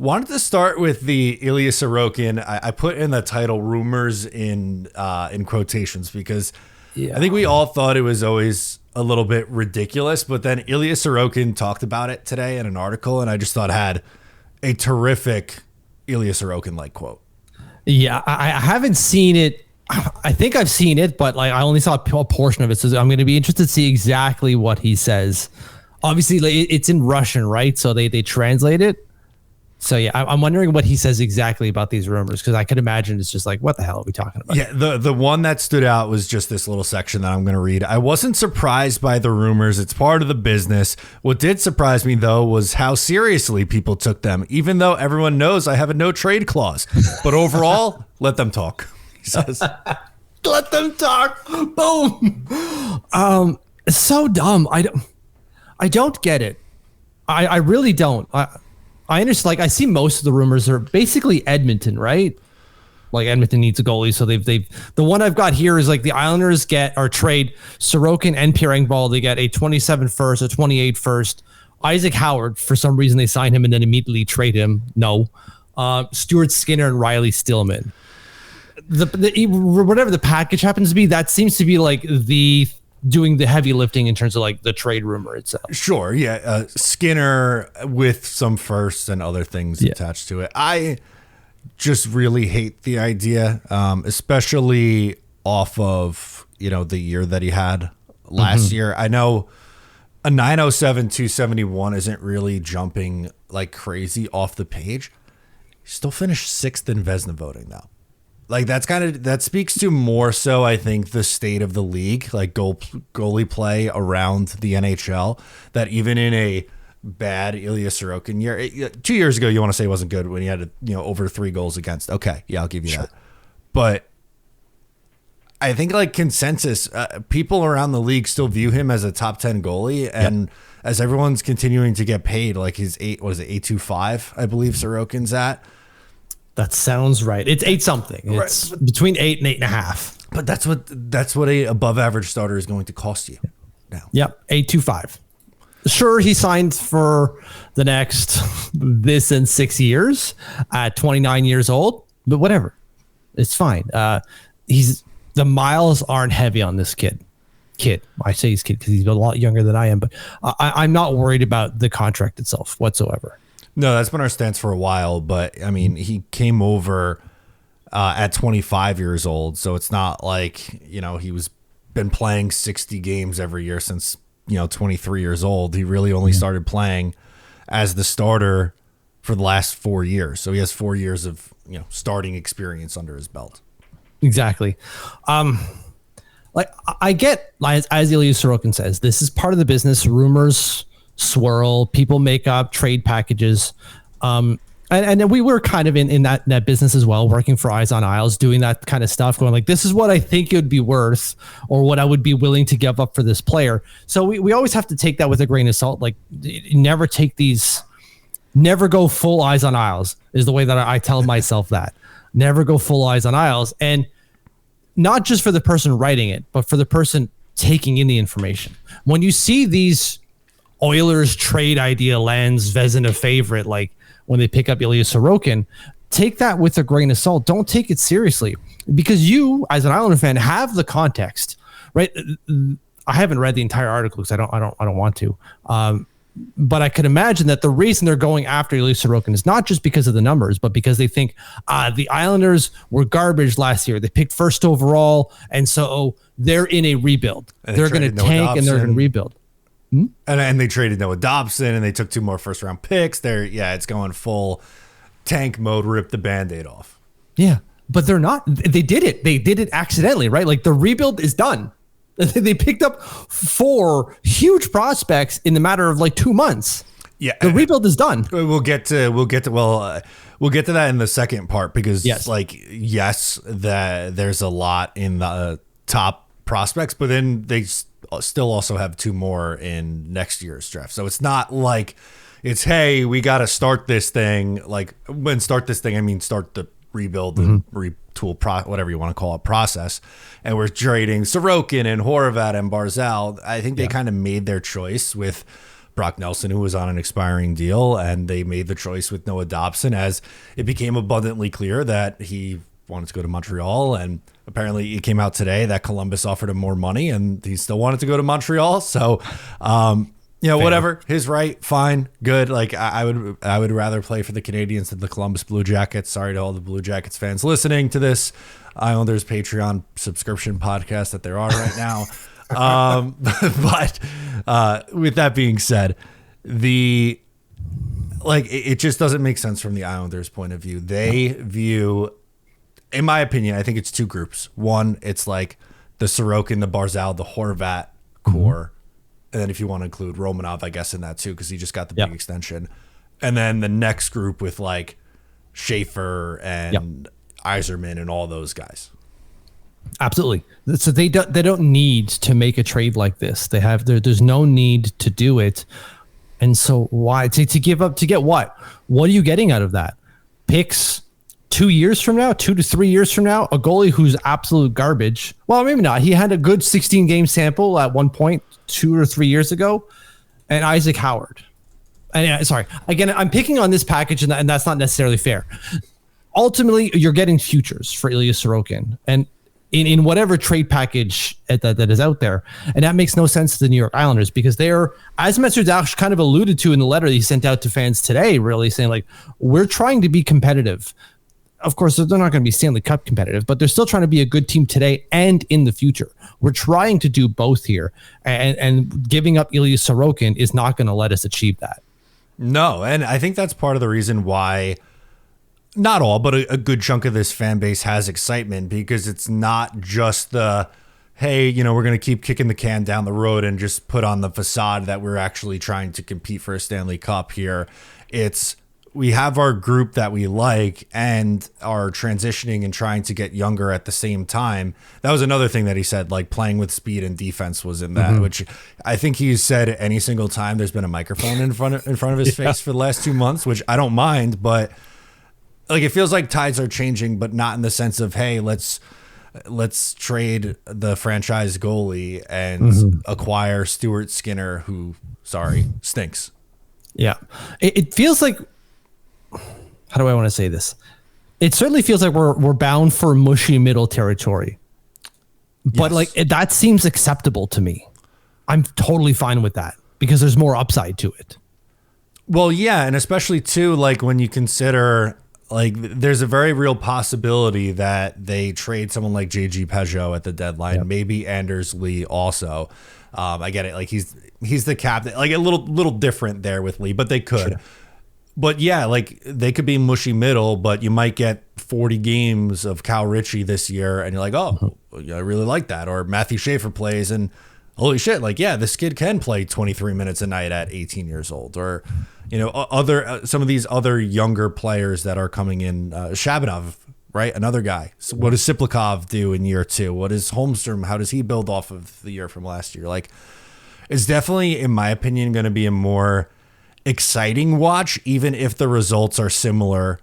Wanted to start with the Ilya Sorokin. I put in the title "rumors" in quotations because I think we all thought it was always a little bit ridiculous. But then Ilya Sorokin talked about it today in an article, and I just thought had a terrific Ilya Sorokin-like quote. Yeah, I haven't seen it. I think I've seen it, but like I only saw a portion of it. So I'm going to be interested to see exactly what he says. Obviously, it's in Russian, right? So they translate it. So yeah, I'm wondering what he says exactly about these rumors, because I could imagine it's just like, what the hell are we talking about? Yeah, the one that stood out was just this little section that I'm going to read. I wasn't surprised by the rumors. It's part of the business. What did surprise me, though, was how seriously people took them, even though everyone knows I have a no trade clause. But overall, let them talk, he says. Let them talk. Boom. It's so dumb. I don't get it. I really don't. I understand. Like, I see most of the rumors are basically Edmonton, right? Like Edmonton needs a goalie, so they've the one I've got here is like the Islanders get or trade Sorokin and Pierre Engvall. They get a 27 first, a 28 first. Isaac Howard, for some reason they sign him and then immediately trade him. No, Stuart Skinner and Riley Stillman. Whatever the package happens to be, that seems to be like the doing the heavy lifting in terms of like the trade rumor itself. Sure. Yeah. Skinner with some firsts and other things attached to it. I just really hate the idea, especially off of, the year that he had last year. I know a 907, 271 isn't really jumping like crazy off the page. He still finished 6th in Vezina voting though. Like that speaks to more so, I think, the state of the league, like goalie play around the NHL, that even in a bad Ilya Sorokin year, 2 years ago, you want to say it wasn't good when he had, over 3 goals against. Okay. Yeah, I'll give you that. But I think like consensus, people around the league still view him as a top 10 goalie. And as everyone's continuing to get paid, like his 8.25, I believe Sorokin's at. That sounds right. It's 8 something. It's between 8 and 8.5. But that's what a above average starter is going to cost you now. Yep, 8.25. Sure, he signed for the next this and 6 years at 29 years old, but whatever, it's fine. The miles aren't heavy on this kid. I say he's kid because he's a lot younger than I am, but I'm not worried about the contract itself whatsoever. No, that's been our stance for a while, but I mean, he came over at 25 years old, so it's not like, he was been playing 60 games every year since, 23 years old. He really only started playing as the starter for the last 4 years. So he has 4 years of, starting experience under his belt. Exactly. Like I get, as Ilya Sorokin says, this is part of the business. Rumors swirl, people make up trade packages, and we were kind of in that business as well, working for Eyes on Isles, doing that kind of stuff, going like, this is what I think it would be worth, or what I would be willing to give up for this player. So we always have to take that with a grain of salt. Like, never go full Eyes on Isles is the way that I tell myself that. Never go full Eyes on Isles, and not just for the person writing it, but for the person taking in the information. When you see these Oilers trade idea lands Vezina favorite, like when they pick up Ilya Sorokin, take that with a grain of salt. Don't take it seriously, because you, as an Islander fan, have the context, right? I haven't read the entire article because I don't want to, but I could imagine that the reason they're going after Ilya Sorokin is not just because of the numbers, but because they think the Islanders were garbage last year. They picked first overall, and so they're in a rebuild. They're going to tank and they're going to rebuild. And they traded Noah Dobson, and they took 2 more first-round picks. It's going full tank mode, rip the Band-Aid off. Yeah, but they're not. They did it. They did it accidentally, right? Like, the rebuild is done. They picked up 4 huge prospects in the matter of like 2 months. Yeah, the rebuild is done. We'll get to that in the second part, because yes, that there's a lot in the top prospects, but then they still also have 2 more in next year's draft. So it's not like it's, hey, we got to start this thing. Like, when start this thing, I mean start the rebuild and retool, whatever you want to call it, process. And we're trading Sorokin and Horvat and Barzal. I think they kind of made their choice with Brock Nelson, who was on an expiring deal, and they made the choice with Noah Dobson as it became abundantly clear that he wanted to go to Montreal. And apparently it came out today that Columbus offered him more money and he still wanted to go to Montreal. So, whatever, his right, fine, good. Like I would rather play for the Canadians than the Columbus Blue Jackets. Sorry to all the Blue Jackets fans listening to this Islanders Patreon subscription podcast that there are right now. But with that being said, it just doesn't make sense from the Islanders' point of view. They view, in my opinion, I think it's two groups. One, it's like the Sorokin, the Barzal, the Horvat core. And then if you want to include Romanov, I guess, in that too, because he just got the big extension. And then the next group with like Schaefer and Yzerman and all those guys. Absolutely. So they don't need to make a trade like this. There's no need to do it. And so why to give up to get what? What are you getting out of that? Picks 2 years from now, 2 to 3 years from now, a goalie who's absolute garbage. Well, maybe not. He had a good 16 game sample at one point 2 or 3 years ago, and Isaac Howard. And sorry, again, I'm picking on this package, and that's not necessarily fair. Ultimately, you're getting futures for Ilya Sorokin, and in whatever trade package that is out there. And that makes no sense to the New York Islanders because they're, as Mr. Dash kind of alluded to in the letter he sent out to fans today, really saying like, we're trying to be competitive. Of course, they're not going to be Stanley Cup competitive, but they're still trying to be a good team today and in the future. We're trying to do both here, and giving up Ilya Sorokin is not going to let us achieve that. No, and I think that's part of the reason why not all, but a good chunk of this fan base has excitement, because it's not just the, hey, we're going to keep kicking the can down the road and just put on the facade that we're actually trying to compete for a Stanley Cup here. It's, we have our group that we like and are transitioning and trying to get younger at the same time. That was another thing that he said, like playing with speed and defense was in that, which I think he's said any single time there's been a microphone in front of his face for the last 2 months, which I don't mind, but like, it feels like tides are changing, but not in the sense of, hey, let's trade the franchise goalie and acquire Stuart Skinner, who, stinks. Yeah. It feels like, how do I want to say this? It certainly feels like we're bound for mushy middle territory, but like that seems acceptable to me. I'm totally fine with that because there's more upside to it. Well, yeah. And especially too, like when you consider, like, there's a very real possibility that they trade someone like JG Peugeot at the deadline, maybe Anders Lee also. I get it. Like he's the captain, like a little different there with Lee, but they could. Sure. But yeah, like they could be mushy middle, but you might get 40 games of Cal Ritchie this year, and you're like, oh, I really like that. Or Matthew Schaefer plays, and holy shit, like, yeah, this kid can play 23 minutes a night at 18 years old. Or, some of these other younger players that are coming in, Shabanov, right? Another guy. So what does Siplikov do in year 2? What is Holmstrom? How does he build off of the year from last year? Like, it's definitely, in my opinion, going to be a more exciting watch, even if the results are similar